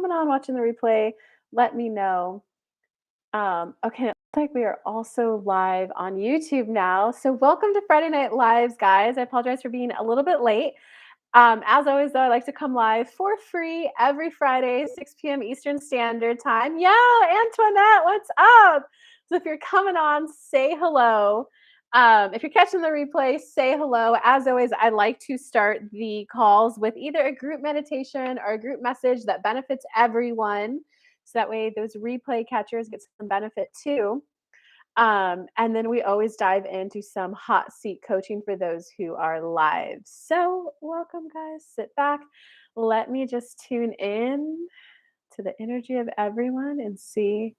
coming on watching the replay, let me know. Okay, it looks like we are also live on YouTube now. So welcome to Friday Night Lives, guys. I apologize for being a little bit late. As always, though, I like to come live for free every Friday, 6 p.m. Eastern Standard Time. Yeah, Antoinette, what's up? So if you're coming on, say hello. If you're catching the replay, say hello. As always, I like to start the calls with either a group meditation or a group message that benefits everyone. So that way, those replay catchers get some benefit too. And then we always dive into some hot seat coaching for those who are live. So, welcome, guys. Sit back. Let me just tune in to the energy of everyone and see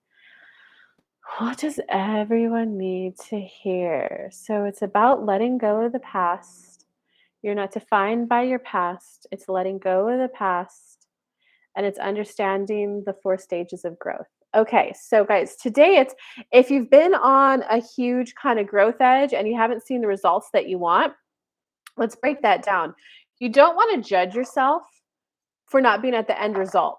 what does everyone need to hear. So, it's about letting go of the past. You're not defined by your past. It's letting go of the past and it's understanding the 4 stages of growth. Okay, so guys, today it's if you've been on a huge kind of growth edge and you haven't seen the results that you want, let's break that down. You don't want to judge yourself for not being at the end result.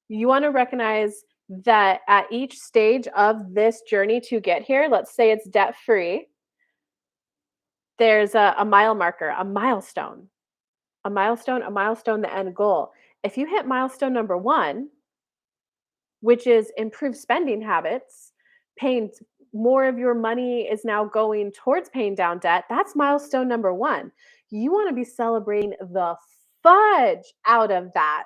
You want to recognize that at each stage of this journey to get here, let's say it's debt free, there's a mile marker, a milestone, the end goal. If you hit milestone number one, which is improved spending habits, paying more of your money is now going towards paying down debt. That's milestone number one. You want to be celebrating the fudge out of that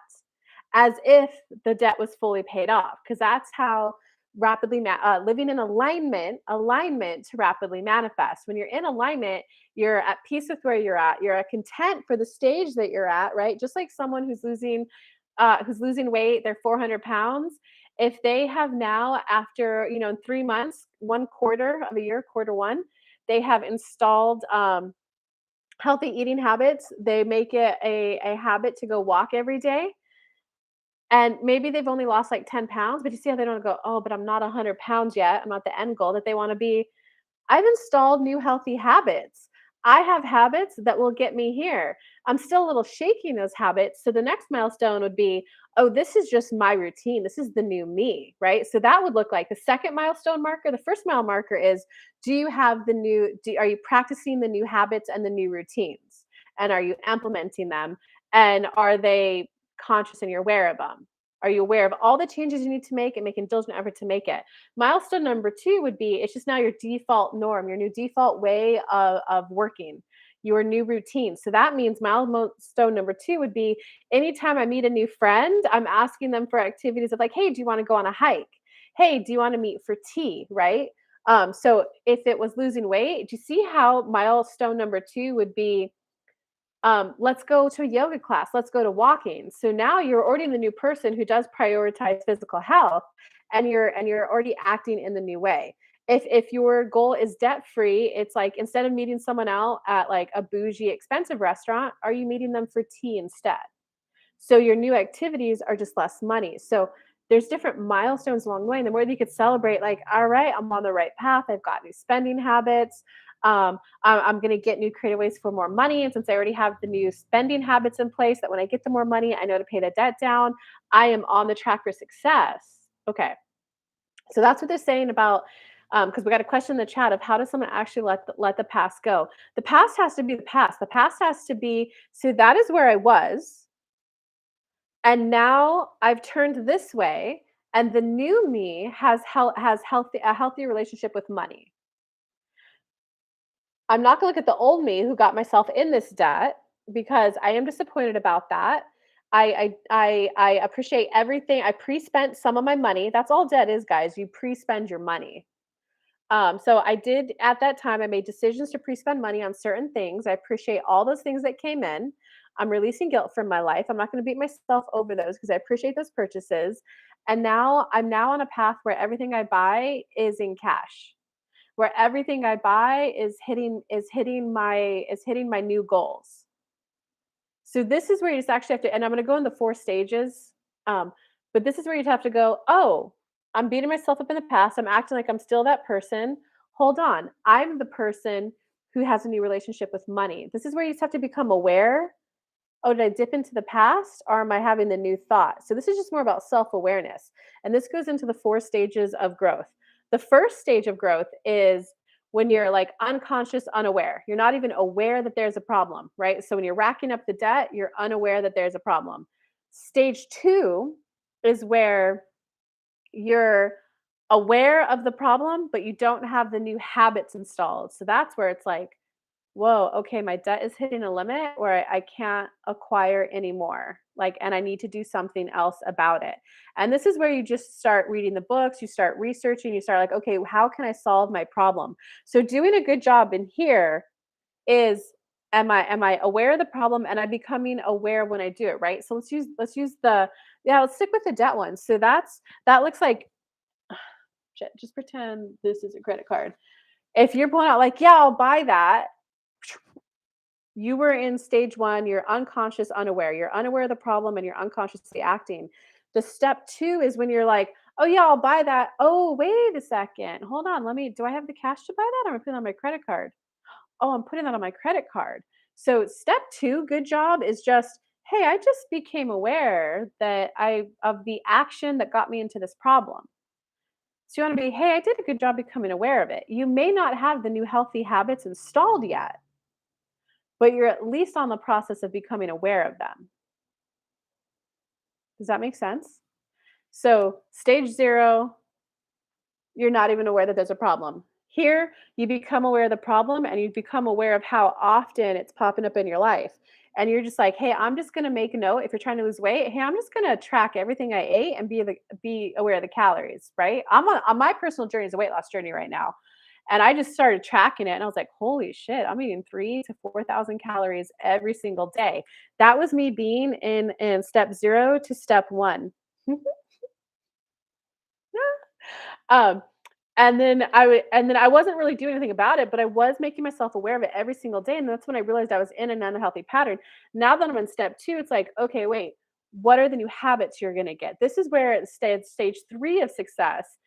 as if the debt was fully paid off, because that's how living in alignment to rapidly manifest. When you're in alignment, you're at peace with where you're at. You're at content for the stage that you're at, right? Just like someone who's losing weight, they're 400 pounds. If they have now, after in 3 months, 1/4 of a year, quarter one, they have installed healthy eating habits. They make it a habit to go walk every day. And maybe they've only lost like 10 pounds, but you see how they don't go, oh, but I'm not 100 pounds yet. I'm not the end goal that they want to be. I've installed new healthy habits. I have habits that will get me here. I'm still a little shaky in those habits. So the next milestone would be, oh, this is just my routine. This is the new me, right? So that would look like the second milestone marker. The first mile marker is, are you practicing the new habits and the new routines? And are you implementing them? And are they conscious and you're aware of them? Are you aware of all the changes you need to make and making diligent effort to make it? Milestone number two would be it's just now your default norm, your new default way of working, your new routine. So that means milestone number two would be anytime I meet a new friend, I'm asking them for activities of like, hey, do you want to go on a hike? Hey, do you want to meet for tea? Right? So if it was losing weight, do you see how milestone number two would be let's go to a yoga class, let's go to walking. So now you're already the new person who does prioritize physical health and you're already acting in the new way. If your goal is debt free, it's like instead of meeting someone out at like a bougie expensive restaurant, are you meeting them for tea instead? So your new activities are just less money. So there's different milestones along the way. And the more that you could celebrate, like, all right, I'm on the right path. I've got new spending habits. I'm going to get new creative ways for more money. And since I already have the new spending habits in place, that when I get the more money, I know to pay the debt down. I am on the track for success. Okay. So that's what they're saying about because we got a question in the chat of how does someone actually let the past go? The past has to be the past. The past has to be so that is where I was, and now I've turned this way, and the new me has a healthy relationship with money. I'm not gonna look at the old me who got myself in this debt because I am disappointed about that. I appreciate everything. I pre-spent some of my money. That's all debt is, guys. You pre-spend your money. So I did at that time, I made decisions to pre-spend money on certain things. I appreciate all those things that came in. I'm releasing guilt from my life. I'm not going to beat myself over those because I appreciate those purchases. And now I'm now on a path where everything I buy is in cash. Where everything I buy is hitting my new goals. So this is where you just actually have to, and I'm going to go in the 4 stages. But this is where you'd have to go, oh, I'm beating myself up in the past. I'm acting like I'm still that person. Hold on. I'm the person who has a new relationship with money. This is where you just have to become aware Oh, did I dip into the past or am I having the new thought? So this is just more about self-awareness. And this goes into the four stages of growth. The first stage of growth is when you're like unconscious, unaware. You're not even aware that there's a problem, right? So when you're racking up the debt, you're unaware that there's a problem. Stage two is where you're aware of the problem, but you don't have the new habits installed. So that's where it's like, whoa, okay, my debt is hitting a limit where I can't acquire anymore. Like, and I need to do something else about it. And this is where you just start reading the books, you start researching, you start like, okay, how can I solve my problem? So doing a good job in here is am I aware of the problem and I'm becoming aware when I do it, right? So let's use the yeah, let's stick with the debt one. So that looks like shit, just pretend this is a credit card. If you're pulling out like, yeah, I'll buy that, you were in stage 1, you're unconscious, unaware. You're unaware of the problem and you're unconsciously acting. The step 2 is when you're like, "Oh, yeah, I'll buy that. Oh, wait a second. Hold on. Let me do I have the cash to buy that? Or am I putting it on my credit card? Oh, I'm putting that on my credit card." So step 2, good job, is just, "Hey, I just became aware that I of the action that got me into this problem." So you wanna be, "Hey, I did a good job becoming aware of it." You may not have the new healthy habits installed yet, but you're at least on the process of becoming aware of them. Does that make sense? So, stage 0, you're not even aware that there's a problem. Here, you become aware of the problem and you become aware of how often it's popping up in your life. And you're just like, "Hey, I'm just gonna make a note if you're trying to lose weight. Hey, I'm just gonna track everything I ate and be aware of the calories," right? I'm on my personal journey is a weight loss journey right now. And I just started tracking it and I was like, "Holy shit, I'm eating 3 to 4,000 calories every single day." That was me being in step 0 to step 1. Um, and then I wasn't really doing anything about it, but I was making myself aware of it every single day, and that's when I realized I was in an unhealthy pattern. Now that I'm in step 2, it's like, "Okay, wait, what are the new habits you're gonna get?" This is where stage 3 of success,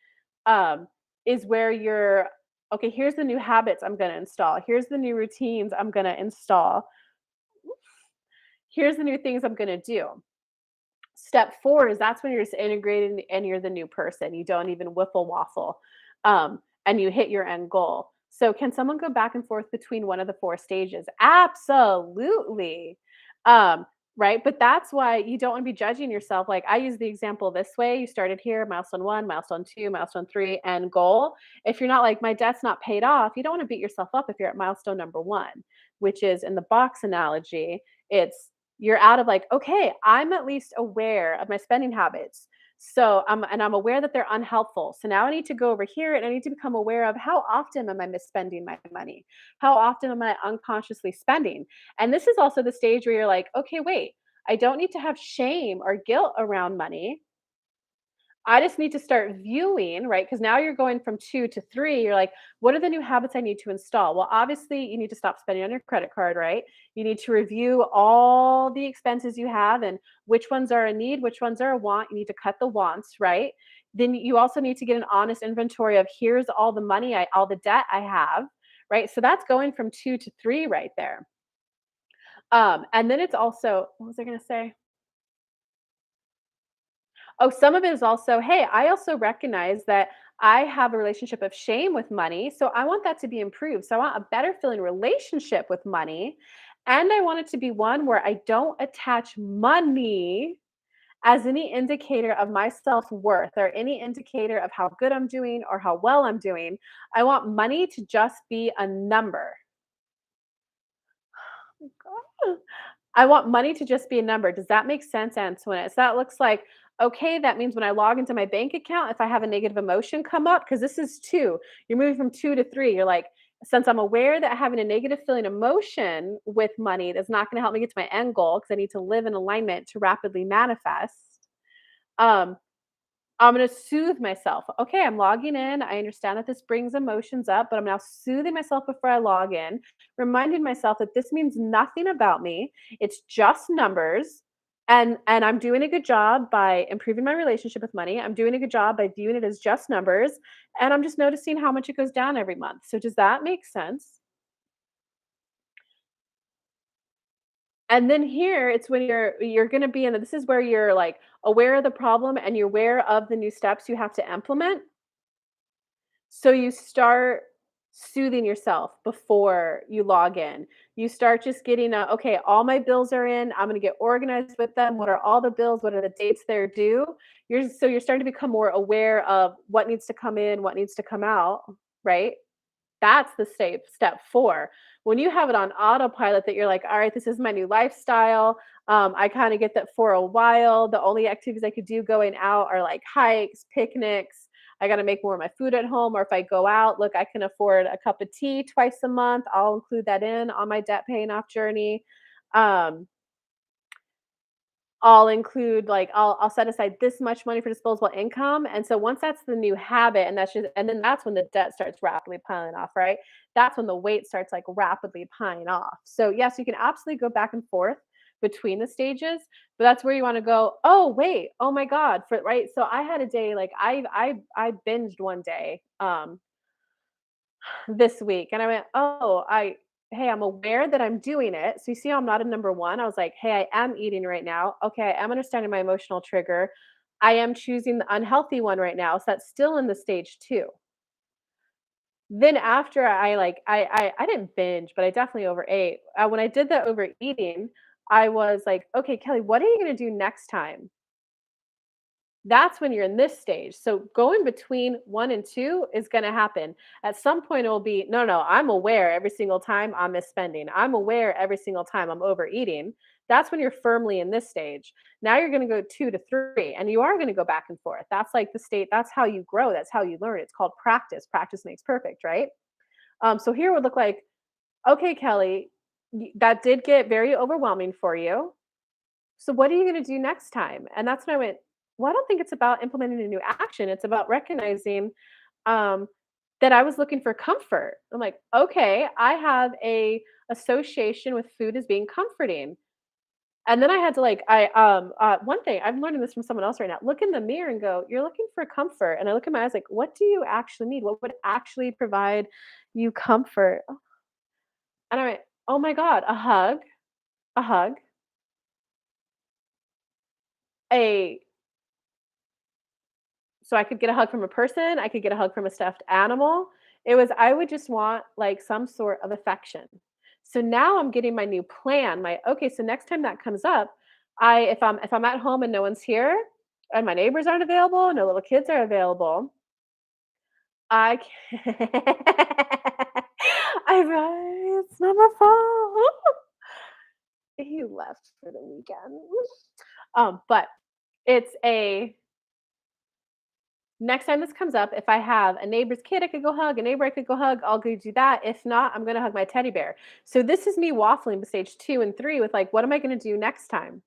um, is where you're, "Okay, here's the new habits I'm gonna install. Here's the new routines I'm gonna install. Here's the new things I'm gonna do." Step 4 is that's when you're just integrated and you're the new person. You don't even whiffle waffle, and you hit your end goal. So, can someone go back and forth between one of the 4 stages? Absolutely. Um, right? But that's why you don't wanna be judging yourself. Like, I use the example this way, you started here, milestone 1, milestone 2, milestone 3, end goal. If you're not like, "My debt's not paid off," you don't wanna beat yourself up if you're at milestone number 1, which is in the box analogy, it's you're out of like, okay, I'm at least aware of my spending habits. So I'm aware that they're unhelpful. So now I need to go over here and I need to become aware of how often am I misspending my money? How often am I unconsciously spending? And this is also the stage where you're like, okay, wait, I don't need to have shame or guilt around money. I just need to start viewing, right? Because now you're going from 2 to 3. You're like, what are the new habits I need to install? Well, obviously, you need to stop spending on your credit card, right? You need to review all the expenses you have and which ones are a need, which ones are a want. You need to cut the wants, right? Then you also need to get an honest inventory of here's all the money, all the debt I have, right? So that's going from 2 to 3 right there. And then it's also, what was I going to say? Oh, some of it is also, hey, I also recognize that I have a relationship of shame with money. So I want that to be improved. So I want a better feeling relationship with money. And I want it to be one where I don't attach money as any indicator of my self worth or any indicator of how good I'm doing or how well I'm doing. I want money to just be a number. I want money to just be a number. Does that make sense, Antoinette? So that looks like, okay, that means when I log into my bank account, if I have a negative emotion come up, because this is 2, you're moving from 2 to 3. You're like, since I'm aware that having a negative feeling emotion with money that's not going to help me get to my end goal, because I need to live in alignment to rapidly manifest. Um, I'm gonna soothe myself. Okay, I'm logging in. I understand that this brings emotions up, but I'm now soothing myself before I log in, reminding myself that this means nothing about me. It's just numbers. And I'm doing a good job by improving my relationship with money. I'm doing a good job by viewing it as just numbers. And I'm just noticing how much it goes down every month. So does that make sense? And then here, it's when you're gonna be in this is where you're, like, aware of the problem and you're aware of the new steps you have to implement. So you start soothing yourself before you log in. You start just getting okay, all my bills are in. I'm going to get organized with them. What are all the bills? What are the dates they're due? You're starting to become more aware of what needs to come in, what needs to come out, right? That's the step 4. When you have it on autopilot that you're like, "All right, this is my new lifestyle." I kinda get that for a while, the only activities I could do going out are, like, hikes, picnics. I gotta make more of my food at home, or if I go out, look, I can afford a cup of tea twice a month. I'll include that in on my debt paying off journey. Um, I'll include like I'll set aside this much money for disposable income. And so once that's the new habit, and then that's when the debt starts rapidly piling off, right? That's when the weight starts like rapidly piling off. So yes, you can absolutely go back and forth between the stages, but that's where you want to go, oh wait, oh my God. For right. So I had a day like I binged one day this week and I went, oh, hey, I'm aware that I'm doing it. So you see how I'm not a number one? I was like, hey, I am eating right now. Okay, I am understanding my emotional trigger. I am choosing the unhealthy one right now. So that's still in the stage 2. Then after I like I didn't binge, but I definitely overate. When I did the overeating, I was like, okay, Kelly, what are you gonna do next time? That's when you're in this stage. So going between 1 and 2 is gonna happen. At some point, it will be, "No, no, I'm aware every single time I'm misspending. I'm aware every single time I'm overeating." That's when you're firmly in this stage. Now you're gonna go 2 to 3, and you are gonna go back and forth. That's like the state that's how you grow, that's how you learn. It's called practice. Practice makes perfect, right? So here would look like, "Okay, Kelly, that did get very overwhelming for you. So what are you gonna do next time?" And that's when I went, "Well, I don't think it's about implementing a new action. It's about recognizing um, that I was looking for comfort." I'm like, "Okay, I have a association with food as being comforting." And then I had to like, one thing I'm learning this from someone else right now. Look in the mirror and go, "You're looking for comfort." And I look in my eyes like, "What do you actually need? What would actually provide you comfort?" And I went, "Oh my God, a hug, a So I could get a hug from a person, I could get a hug from a stuffed animal. I would just want like some sort of affection. So now I'm getting my new plan. Okay, so next time that comes up, if I'm at home and no one's here and my neighbors aren't available, no little kids are available, I can it's not my fault. He left for the weekend. But it's a next time this comes up, if I have a neighbor's kid I could go hug, a neighbor I could go hug, I'll go do that. If not, I'm gonna hug my teddy bear. So this is me waffling to stage 2 and 3 with like, what am I gonna do next time?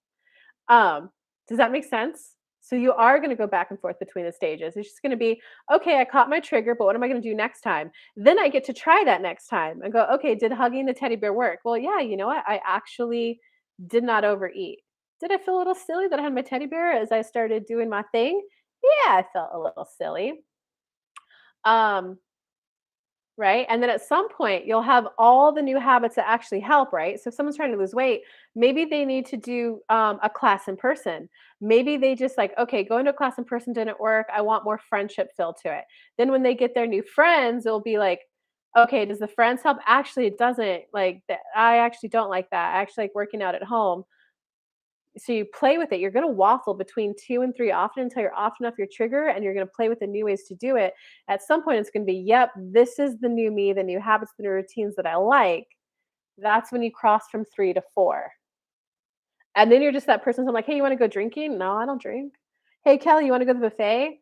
Um, does that make sense? So you are gonna go back and forth between the stages. It's just gonna be, okay, I caught my trigger, but what am I gonna do next time? Then I get to try that next time and go, okay, did hugging the teddy bear work? Well, yeah, you know what? I actually did not overeat. Did I feel a little silly that I had my teddy bear as I started doing my thing? Yeah, I felt a little silly. Um, right? And then at some point, you'll have all the new habits that actually help, right? So if someone's trying to lose weight, maybe they need to do a class in person. Maybe they just like, okay, going to a class in person didn't work. I want more friendship feel to it. Then when they get their new friends, it'll be like, okay, does the friends help? Actually, it doesn't. Like, I actually don't like that. I actually like working out at home. So you play with it. You're going to waffle between 2 and 3 often until you're often off your trigger, and you're going to play with the new ways to do it. At some point it's going to be, yep, this is the new me, the new habits, the new routines that I like. That's when you cross from 3 to 4. And then you're just that person. So I'm like, hey, you want to go drinking? No, I don't drink. Hey, Kelly, you want to go to the buffet?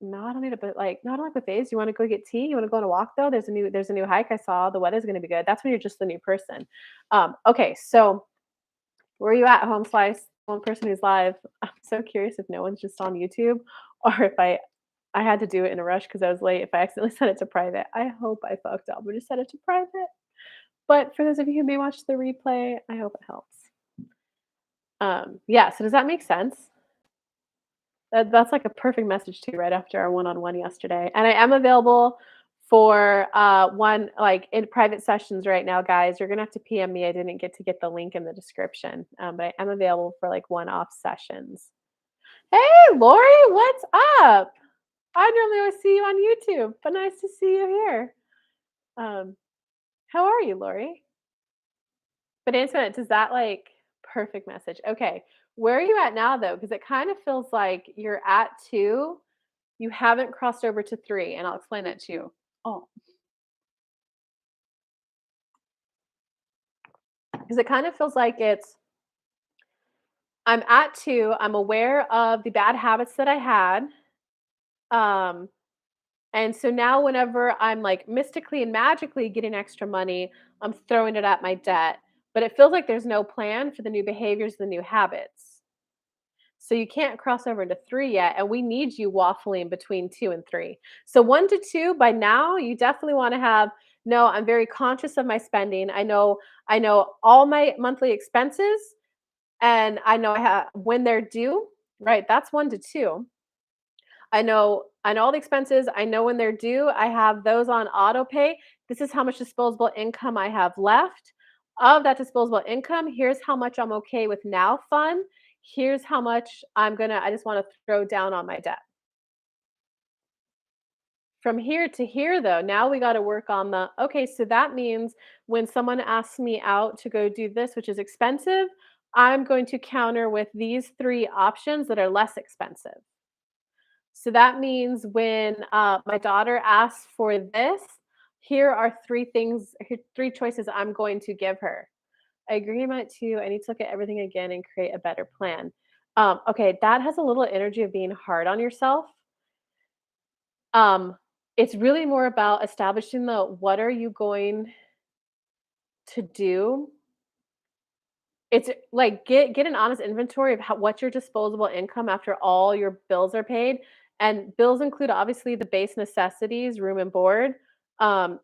No, I don't need a but like no, I don't like buffets. You want to go get tea? You want to go on a walk though? There's a new hike I saw. The weather's going to be good. That's when you're just the new person. Okay, so where are you at, Home Slice? One person who's live. I'm so curious if no one's just on YouTube or if I had to do it in a rush because I was late. If I accidentally set it to private, I hope I fucked up. We just set it to private. But for those of you who may watch the replay, I hope it helps. Yeah. So does that make sense? That's like a perfect message too, right after our one-on-one yesterday. And I am available for one like in private sessions right now, guys. You're gonna have to PM me. I didn't get to get the link in the description, but I am available for like one-off sessions. Hey, Lori, what's up? I normally always see you on YouTube, but nice to see you here. Um, how are you, Lori? But Antoinette, does that like perfect message? Okay, where are you at now though? Because it kind of feels like you're at two, you haven't crossed over to three, and I'll explain that to you. Oh, because it kind of feels like it's I'm at two. I'm aware of the bad habits that I had. Um, and so now whenever I'm like mystically and magically getting extra money, I'm throwing it at my debt. But it feels like there's no plan for the new behaviors, the new habits. So you can't cross over into three yet. And we need you waffling between two and three. So one to two, by now, you definitely want to have no, I'm very conscious of my spending. I know all my monthly expenses and I know I have when they're due, right? That's one to two. I know all the expenses. I know when they're due. I have those on auto pay. This is how much disposable income I have left. Of that disposable income, here's how much I'm okay with now fun. Here's how much I just want to throw down on my debt. From here to here though, now we got to work on the okay, so that means when someone asks me out to go do this, which is expensive, I'm going to counter with these three options that are less expensive. So that means when my daughter asks for this, here are three choices I'm going to give her. I agree on it too. I need to look at everything again and create a better plan. Okay, that has a little energy of being hard on yourself. Um, it's really more about establishing the what are you going to do. It's like get an honest inventory of what's your disposable income after all your bills are paid, and bills include obviously the base necessities, room and board, um,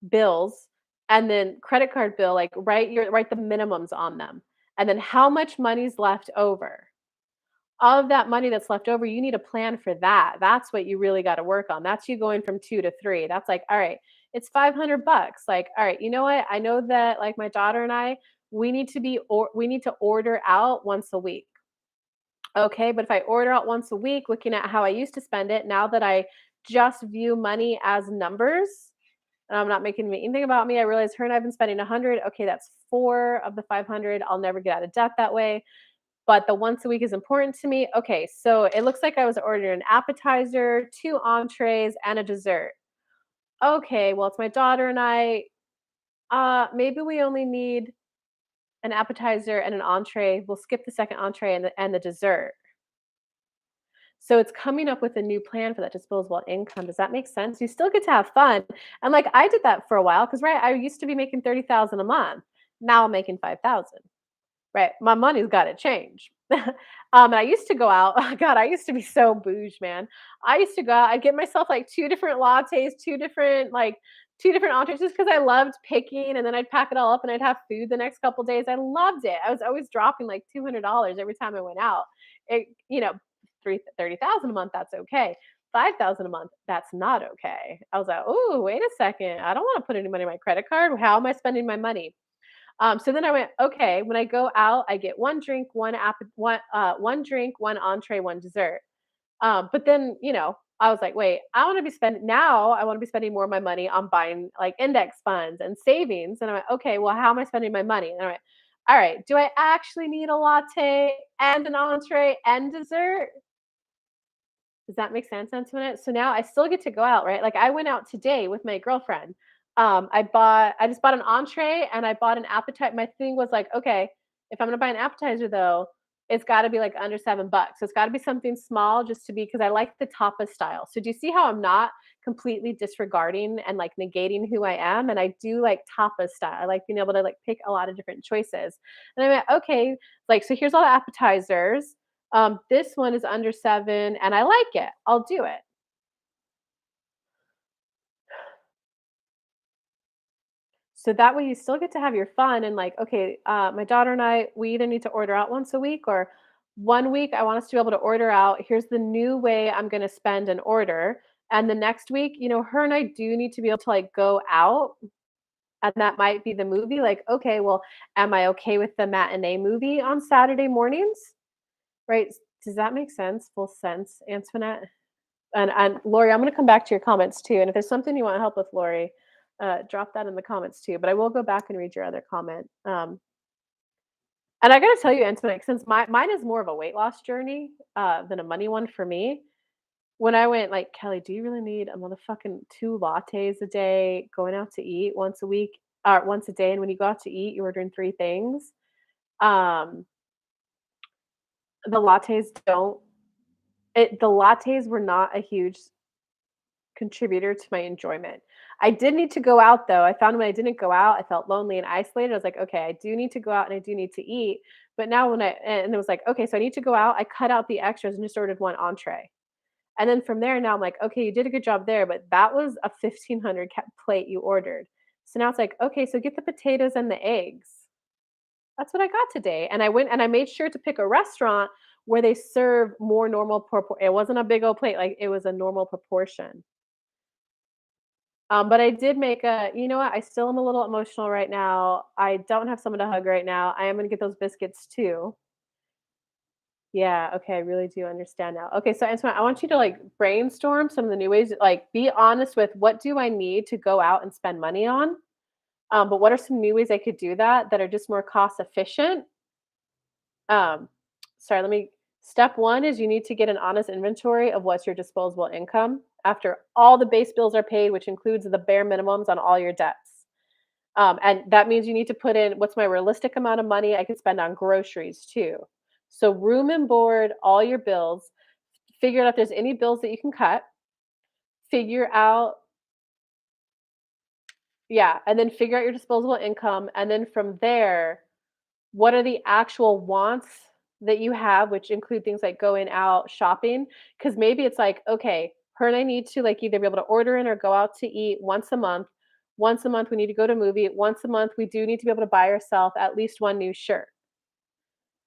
bills, and then credit card bill. Like write the minimums on them, and then how much money's left over. Of that money that's left over, you need a plan for that. That's what you really got to work on. That's you going from two to three. That's like, all right, it's $500. Like, all right, you know what? I know that like my daughter and I, we need to order out once a week. Okay, but if I order out once a week, looking at how I used to spend it, now that I just view money as numbers, and I'm not making anything about me, I realize her and I've been spending 100. Okay, that's four of the 500. I'll never get out of debt that way, but the once a week is important to me. Okay, so it looks like I was ordering an appetizer, two entrees, and a dessert. Okay, well, it's my daughter and I. Maybe we only need an appetizer and an entree. We'll skip the second entree and the dessert. So it's coming up with a new plan for that disposable income. Does that make sense? You still get to have fun. And like I did that for a while because right, I used to be making 30,000 a month. Now I'm making 5,000. Right. My money's gotta change. And I used to go out God, I used to be so bouge, man. I used to go out, I'd get myself, like, 2 different lattes, 2 different entrees just because I loved picking, and then I'd pack it all up, and I'd have food the next couple days. I loved it. I was always dropping, like, $200 every time I went out. It you know, 30,000 a month, that's okay. 5,000 a month, that's not okay. I was like, "Ooh, wait a second. I don't wanna put any money on my credit card. How am I spending my money?" So then I went, okay, when I go out, I get one drink, one entree, one dessert. But then, I was like, wait, I want to be spending more of my money on buying like index funds and savings. And I went, okay, well, how am I spending my money? And I went, all right, do I actually need a latte and an entree and dessert? Does that make sense, Antoinette? So now I still get to go out, right? Like I went out today with my girlfriend. I just bought an entree and I bought an appetite. My thing was like, okay, if I'm gonna buy an appetizer though, it's got to be like under $7. So it's got to be something small, just to be because I like the tapas style. So do you see how I'm not completely disregarding and like negating who I am? And I do like tapas style. I like being able to like pick a lot of different choices. And I went, okay, like so here's all the appetizers. This one is under 7 and I like it. I'll do it. So that way you still get to have your fun and like, okay, my daughter and I, we either need to order out once a week or one week I want us to be able to order out. Here's the new way I'm going to spend and order. And the next week, her and I do need to be able to like go out, and that might be the movie. Like, okay, well, am I okay with the matinee movie on Saturday mornings? Right? Does that make sense? Full sense, Antoinette? And Lori, I'm gonna come back to your comments too. And if there's something you want help with, Lori, drop that in the comments too. But I will go back and read your other comment. And I gotta tell you, Antoinette, since mine is more of a weight loss journey than a money one for me. When I went like, "Kelly, do you really need a motherfucking 2 lattes a day, going out to eat once a week or once a day, and when you go out to eat, you're ordering 3 things?" Um, the lattes don't the lattes were not a huge contributor to my enjoyment. I did need to go out though. I found when I didn't go out, I felt lonely and isolated. I was like, "Okay, I do need to go out and I do need to eat." But now when I and it was like, "Okay, so I need to go out." I cut out the extras and just ordered 1 entree. And then from there, now I'm like, okay, you did a good job there, but that was a 1,500 plate you ordered. So now it's like, okay, so get the potatoes and the eggs. That's what I got today. And I went and I made sure to pick a restaurant where they serve more normal it wasn't a big old plate, like it was a normal proportion. But I did make you know what? I still am a little emotional right now. I don't have someone to hug right now. I am gonna get those biscuits too. Yeah, okay, I really do understand now. Okay, so Antoine, I want you to like brainstorm some of the new ways, like be honest with what do I need to go out and spend money on? But what are some new ways I could do that are just more cost efficient? Um, sorry, let me step one is you need to get an honest inventory of what's your disposable income after all the base bills are paid, which includes the bare minimums on all your debts. And that means you need to put in what's my realistic amount of money I could spend on groceries too. So room and board, all your bills, figure out if there's any bills that you can cut, figure out yeah, and then figure out your disposable income, and then from there, what are the actual wants that you have, which include things like going out shopping? Because maybe it's like, okay, her and I need to like either be able to order in or go out to eat once a month. Once a month, we need to go to a movie. Once a month, we do need to be able to buy ourselves at least one new shirt.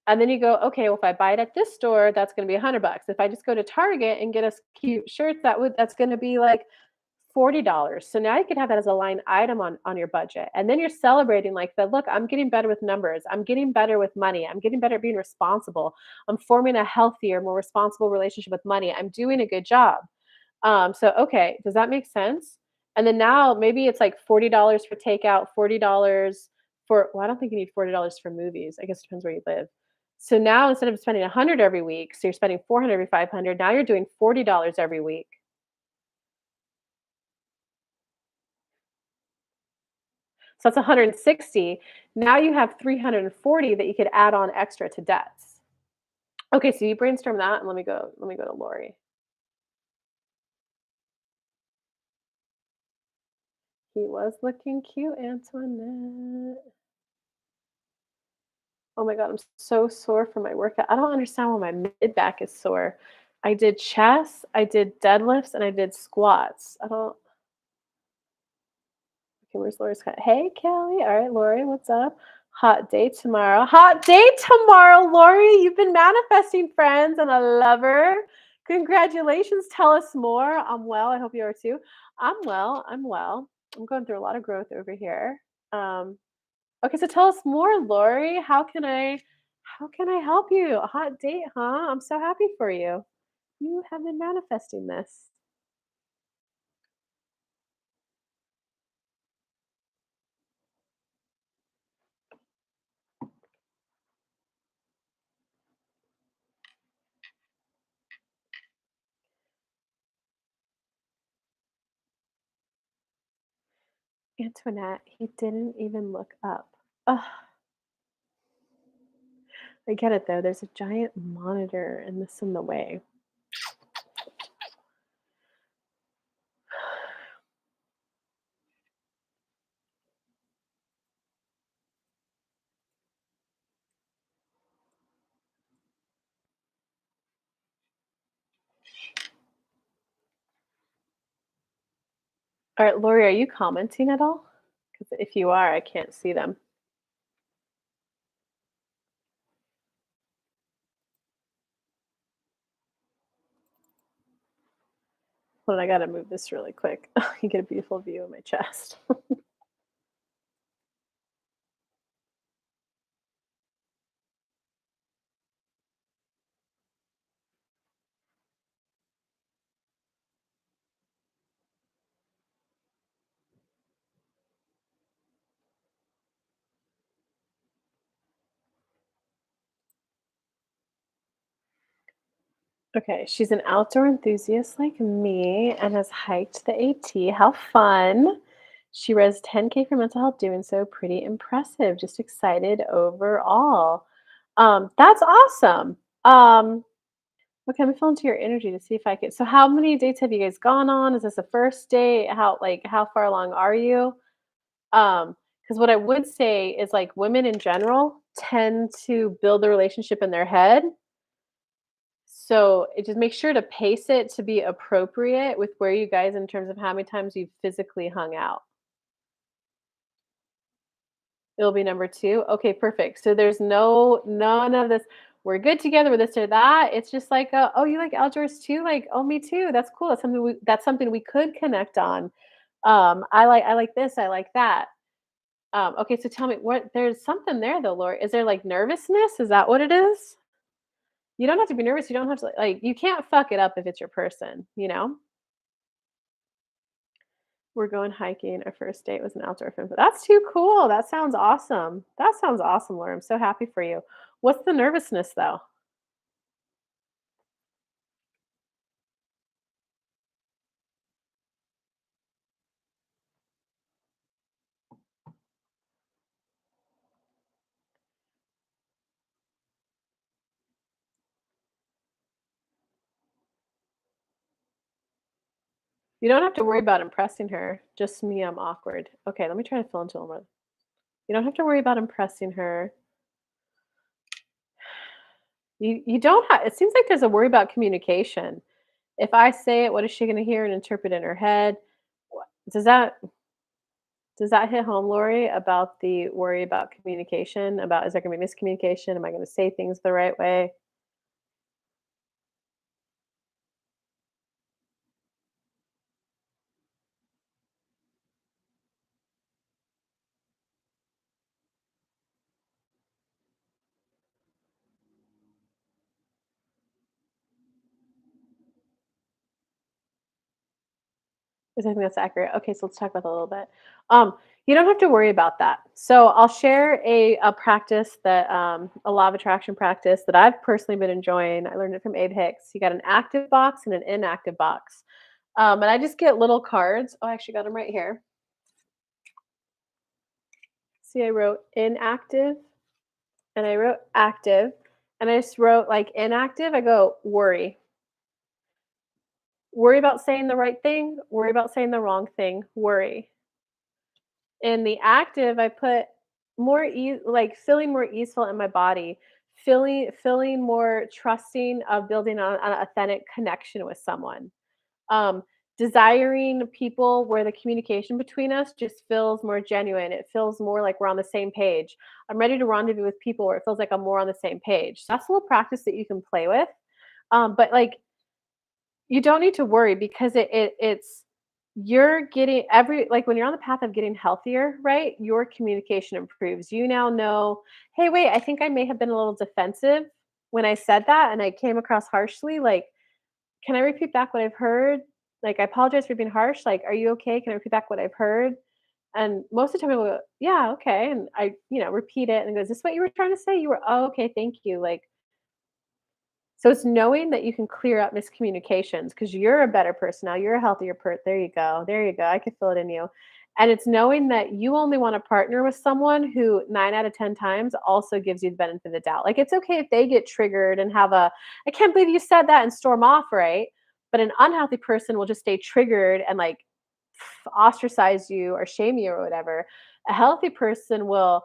And then you go, okay, well, if I buy it at this store, that's going to be $100. If I just go to Target and get us cute shirts, that's going to be like $40. So now you could have that as a line item on your budget. And then you're celebrating like that, look, I'm getting better with numbers. I'm getting better with money. I'm getting better at being responsible. I'm forming a healthier, more responsible relationship with money. I'm doing a good job. So okay, does that make sense? And then now maybe it's like $40 for takeout, $40 for well, I don't think you need $40 for movies. I guess it depends where you live. So now instead of spending 100 every week, so you're spending 400 every 500, now you're doing $40 every week. So that's 160. Now you have 340 that you could add on extra to debts. Okay, so you brainstorm that and let me go to Lori. He was looking cute, Antoinette. Oh my god, I'm so sore from my workout. I don't understand why my mid back is sore. I did chest, I did deadlifts, and I did squats. I don't okay, where's Lori's cut? Hey, Kelly. All right, Lori, what's up? Hot day tomorrow. Hot day tomorrow, Lori. You've been manifesting friends and a lover. Congratulations. Tell us more. I'm well. I hope you are too. I'm well. I'm well. I'm going through a lot of growth over here. Um, okay, so tell us more, Lori. How can I help you? A hot date, huh? I'm so happy for you. You have been manifesting this. Antoinette, he didn't even look up. Ugh. I get it though. There's a giant monitor and this in the way. All right, Lori, are you commenting at all? Because if you are, I can't see them. Hold on, I gotta move this really quick. You get a beautiful view of my chest. Okay, she's an outdoor enthusiast like me and has hiked the AT. How fun. She raised 10K for mental health doing so. Pretty impressive. Just excited overall. That's awesome. Okay, let me feel into your energy to see if I can. So how many dates have you guys gone on? Is this a first date? How far along are you? Because what I would say is like women in general tend to build the relationship in their head, so it just make sure to pace it to be appropriate with where you guys in terms of how many times you've physically hung out. It'll be number 2? Okay, perfect. So there's none of this, "We're good together with this or that." It's just like, "Oh, you like outdoors too?" Like, "Oh, me too. That's cool. That's something we could connect on. I like this, I like that." Okay, so tell me what there's something there though, Laura. Is there, like, nervousness? Is that what it is? You don't have to be nervous. You don't have to you can't fuck it up if it's your person, you know? We're going hiking. Our first date was an outdoor film. That's too cool. That sounds awesome. That sounds awesome, Laura. I'm so happy for you. What's the nervousness though? You don't have to worry about impressing her. Just me, I'm awkward. Okay, let me try to fill into a little. You don't have to worry about impressing her. You don't have. It seems like there's a worry about communication. If I say it, what is she going to hear and interpret in her head? Does that hit home, Lori, about the worry about communication? About is there going to be miscommunication? Am I going to say things the right way? Because I think that's accurate. Okay, so let's talk about that a little bit. You don't have to worry about that. So I'll share a practice that a law of attraction practice that I've personally been enjoying. I learned it from Abe Hicks. You got an active box and an inactive box, and I just get little cards. Oh, I actually got them right here. See, I wrote inactive and I wrote active, and I just wrote like inactive. I go worry, worry about saying the right thing, worry about saying the wrong thing, worry. In the active, I put more like feeling more easeful in my body, feeling more trusting of building on an authentic connection with someone. Um, Desiring people where the communication between us just feels more genuine. It feels more like we're on the same page. I'm ready to rendezvous with people where it feels like I'm more on the same page. So that's a little practice that you can play with. But like you don't need to worry because it's you're getting every like when you're on the path of getting healthier, right? Your communication improves. You now know, hey, wait, I think I may have been a little defensive when I said that and I came across harshly. Like, can I repeat back what I've heard? Like, I apologize for being harsh. Like, are you okay? Can I repeat back what I've heard? And most of the time people go, yeah, okay. And I, repeat it and goes, is this what you were trying to say? You were, oh, okay, thank you. Like, so it's knowing that you can clear up miscommunications because you're a better person now. You're a healthier person. There you go. There you go. I can feel it in you. And it's knowing that you only want to partner with someone who 9 out of 10 times also gives you the benefit of the doubt. Like it's okay if they get triggered and have I can't believe you said that and storm off, right? But an unhealthy person will just stay triggered and like ostracize you or shame you or whatever. A healthy person will,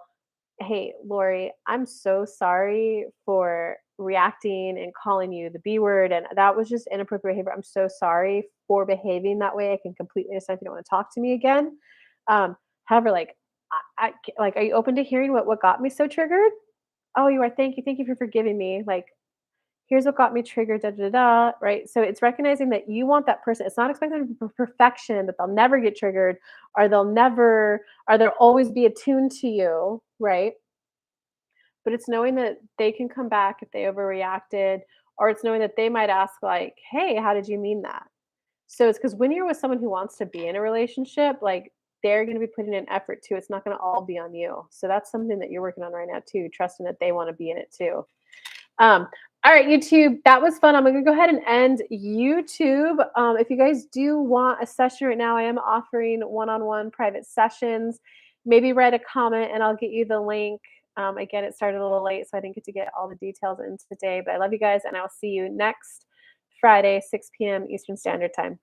hey, Lori, I'm so sorry for reacting and calling you the B word. And that was just inappropriate behavior. I'm so sorry for behaving that way. I can completely understand if you don't want to talk to me again. However, like, like, are you open to hearing what got me so triggered? Oh, you are. Thank you. Thank you for forgiving me. Like, Here's what got me triggered, da da da, right? So it's recognizing that you want that person. It's not expecting perfection, that they'll never get triggered, or they'll always be attuned to you, right? But it's knowing that they can come back if they overreacted, or it's knowing that they might ask, like, "Hey, how did you mean that?" So it's because when you're with someone who wants to be in a relationship, like, they're gonna be putting in effort too. It's not gonna all be on you. So that's something that you're working on right now too, trusting that they wanna be in it too. Um, all right, YouTube, that was fun. I'm gonna go ahead and end YouTube. If you guys do want a session right now, I am offering one-on-one private sessions. Maybe write a comment and I'll get you the link. Again, it started a little late, so I didn't get to get all the details in today. But I love you guys, and I will see you next Friday, 6 p.m. Eastern Standard Time.